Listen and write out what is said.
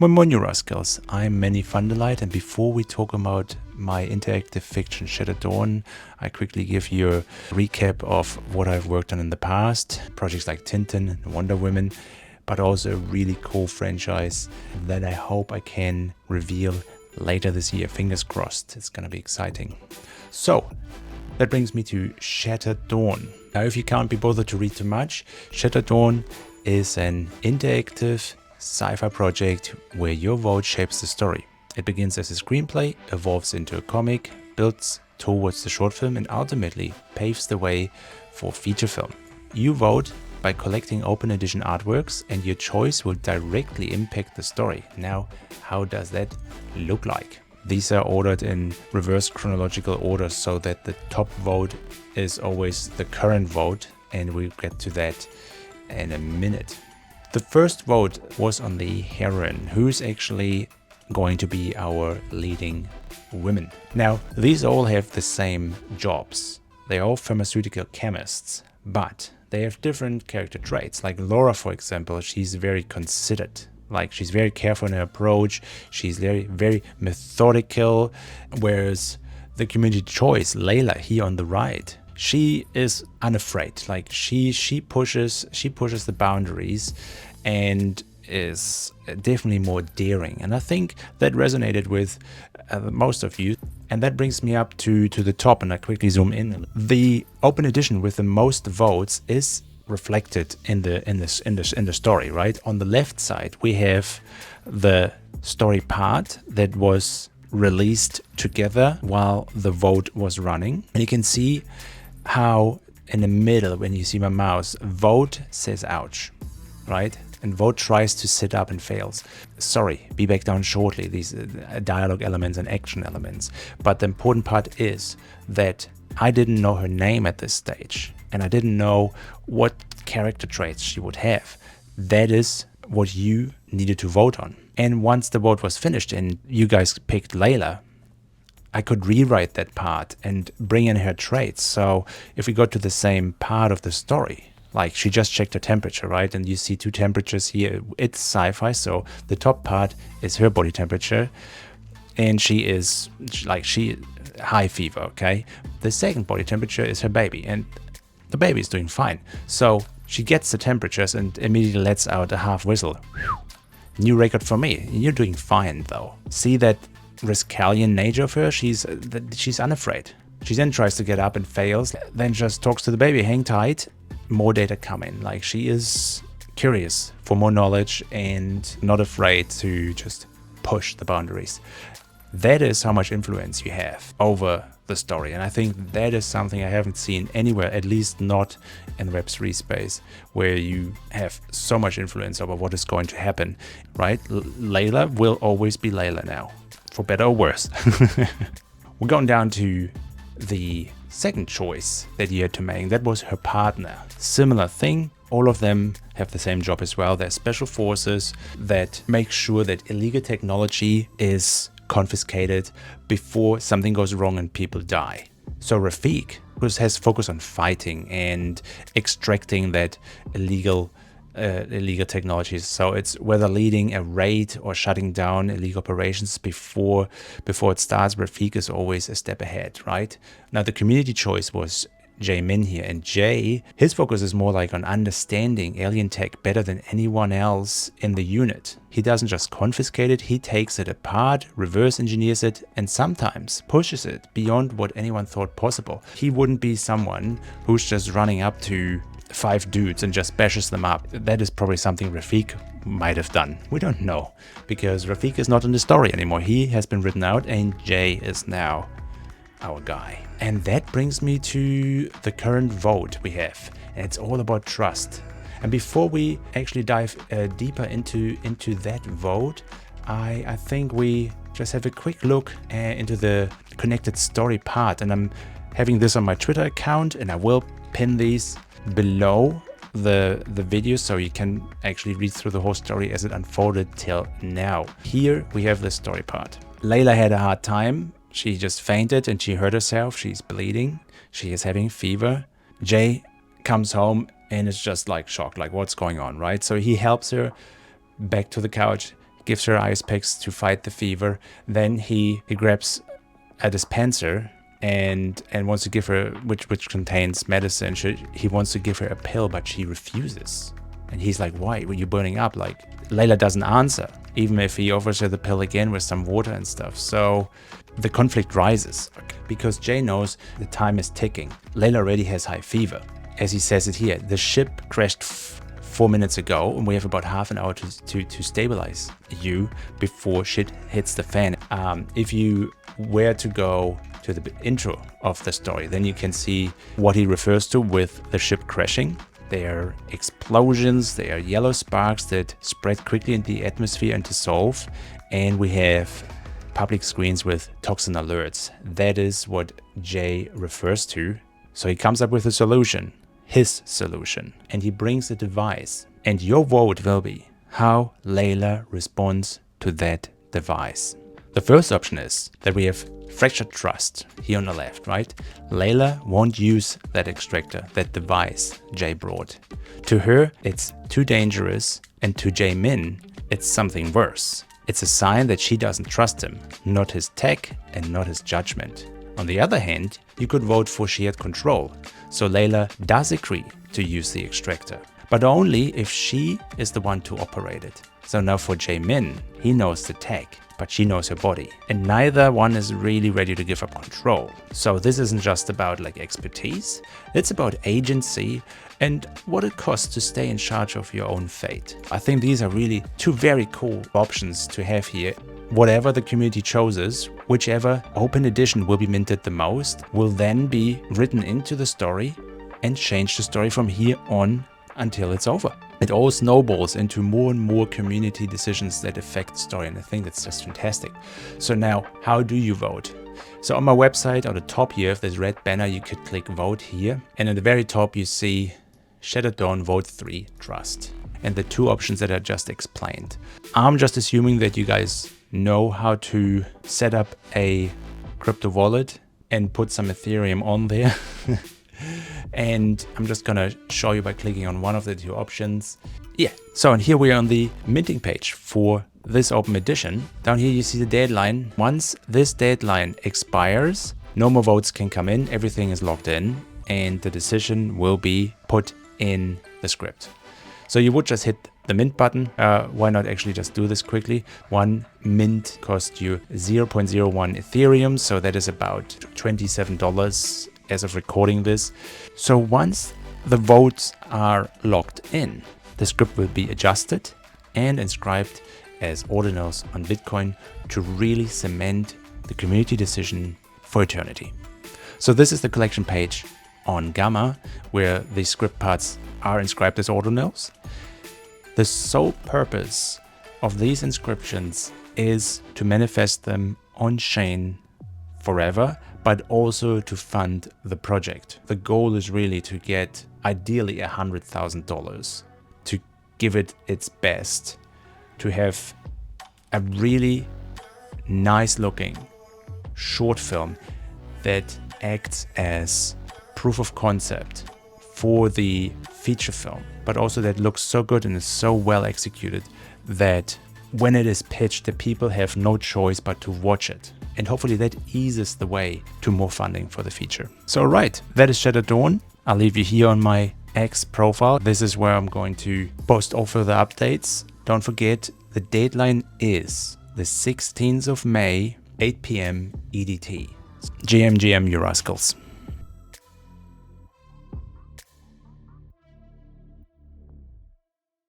Moin Rascals, I'm Manny Fundelite, and before we talk about my interactive fiction Shattered Dawn, I quickly give you a recap of what I've worked on in the past. Projects like Tintin and Wonder Woman, but also a really cool franchise that I hope I can reveal later this year. Fingers crossed, it's gonna be exciting. So, that brings me to Shattered Dawn. Now, if you can't be bothered to read too much, Shattered Dawn is an interactive sci-fi project where your vote shapes the story. It begins as a screenplay, evolves into a comic, builds towards the short film, and ultimately paves the way for feature film. You vote by collecting open edition artworks, and your choice will directly impact the story. Now, how does that look like? These are ordered in reverse chronological order so that the top vote is always the current vote, and we'll get to that in a minute. The first vote was on the heroine, who's actually going to be our leading women. Now, these all have the same jobs. They're all pharmaceutical chemists, but they have different character traits. Like Laura, for example, she's very considered. Like, she's very careful in her approach. She's very methodical. Whereas the community choice, Layla, here on the right, she is unafraid. Like, she pushes the boundaries and is definitely more daring. And I think that resonated with most of you. And that brings me up to the top, and I quickly zoom in. The open edition with the most votes is reflected in the story, right? On the left side, we have the story part that was released together while the vote was running. And you can see how in the middle, when you see my mouse, vote says ouch, right? And vote tries to sit up and fails. Sorry, be back down shortly. These dialogue elements and action elements. But the important part is that I didn't know her name at this stage, and I didn't know what character traits she would have. That is what you needed to vote on. And once the vote was finished and you guys picked Layla, I could rewrite that part and bring in her traits. So if we go to the same part of the story, like she just checked her temperature, right? And you see two temperatures here. It's sci-fi, so the top part is her body temperature, and she high fever, okay? The second body temperature is her baby, and the baby is doing fine. So she gets the temperatures and immediately lets out a half whistle. Whew. New record for me. You're doing fine though. See that Riscalian nature of her? She's unafraid. She then tries to get up and fails, then just talks to the baby, hang tight, more data coming. Like, she is curious for more knowledge and not afraid to just push the boundaries. That is how much influence you have over the story. And I think that is something I haven't seen anywhere, at least not in the Web3 space, where you have so much influence over what is going to happen, right? Layla will always be Layla now, for better or worse. We're going down to the second choice that you had to make. That was her partner. Similar thing. All of them have the same job as well. They're special forces that make sure that illegal technology is confiscated before something goes wrong and people die. So Rafiq has focused on fighting and extracting that illegal technologies. So it's whether leading a raid or shutting down illegal operations before it starts. Rafiq is always a step ahead, right? Now the community choice was Jae Min here, and Jae, his focus is more like on understanding alien tech better than anyone else in the unit. He doesn't just confiscate it, he takes it apart, reverse engineers it, and sometimes pushes it beyond what anyone thought possible. He wouldn't be someone who's just running up to 5 dudes and just bashes them up. That is probably something Rafiq might have done. We don't know, because Rafiq is not in the story anymore. He has been written out, and Jae is now our guy. And that brings me to the current vote we have, and it's all about trust. And before we actually dive deeper into that vote, I think we just have a quick look into the connected story part. And I'm having this on my Twitter account, and I will pin these below the video so you can actually read through the whole story as it unfolded till now. Here we have the story part. Layla had a hard time. She just fainted and she hurt herself. She's bleeding. She is having fever. Jae comes home and is just like shocked, like what's going on, right? So he helps her back to the couch, gives her ice packs to fight the fever. Then he grabs a dispenser and wants to give her, which contains medicine. He wants to give her a pill, but she refuses. And he's like, why? Were you burning up? Like, Layla doesn't answer, even if he offers her the pill again with some water and stuff. So the conflict rises because Jay knows the time is ticking. Layla already has high fever. As he says it here, the ship crashed 4 minutes ago, and we have about half an hour to stabilize you before shit hits the fan. If you were to go to the intro of the story, then you can see what he refers to with the ship crashing. There are explosions, there are yellow sparks that spread quickly in the atmosphere and dissolve, and we have public screens with toxin alerts. That is what Jay refers to. So he comes up with a solution, his solution, and he brings a device. And your vote will be how Layla responds to that device. The first option is that we have fractured trust here on the left, right? Layla won't use that extractor, that device Jay brought. To her, it's too dangerous, and to Jae-min, it's something worse. It's a sign that she doesn't trust him, not his tech and not his judgment. On the other hand, you could vote for shared control, so Layla does agree to use the extractor, but only if she is the one to operate it. So now for Jae-min, he knows the tech, but she knows her body, and neither one is really ready to give up control. So this isn't just about like expertise, it's about agency and what it costs to stay in charge of your own fate. I think these are really two very cool options to have here. Whatever the community chooses, whichever open edition will be minted the most, will then be written into the story and change the story from here on until it's over. It all snowballs into more and more community decisions that affect the story, and I think that's just fantastic. So now, how do you vote? So on my website, on the top here, if there's red banner, you could click vote here, and at the very top you see Shattered Dawn Vote 3 Trust, and the two options that I just explained. I'm just assuming that you guys know how to set up a crypto wallet and put some Ethereum on there. And I'm just gonna show you by clicking on one of the two options. Yeah, so and here we are on the minting page for this open edition. Down here you see the deadline. Once this deadline expires, no more votes can come in, everything is locked in, and the decision will be put in the script. So you would just hit the mint button. Why not actually just do this quickly? One mint costs you 0.01 Ethereum, so that is about $27 as of recording this. So once the votes are locked in, the script will be adjusted and inscribed as ordinals on Bitcoin to really cement the community decision for eternity. So this is the collection page on Gamma, where the script parts are inscribed as ordinals. The sole purpose of these inscriptions is to manifest them on-chain forever, but also to fund the project. The goal is really to get ideally $100,000 to give it its best, to have a really nice looking short film that acts as proof of concept for the feature film, but also that looks so good and is so well executed that when it is pitched, the people have no choice but to watch it. And hopefully that eases the way to more funding for the feature. So right, that is Shattered Dawn. I'll leave you here on my X profile. This is where I'm going to post all further updates. Don't forget, the deadline is the 16th of May, 8 PM EDT. GM, you rascals.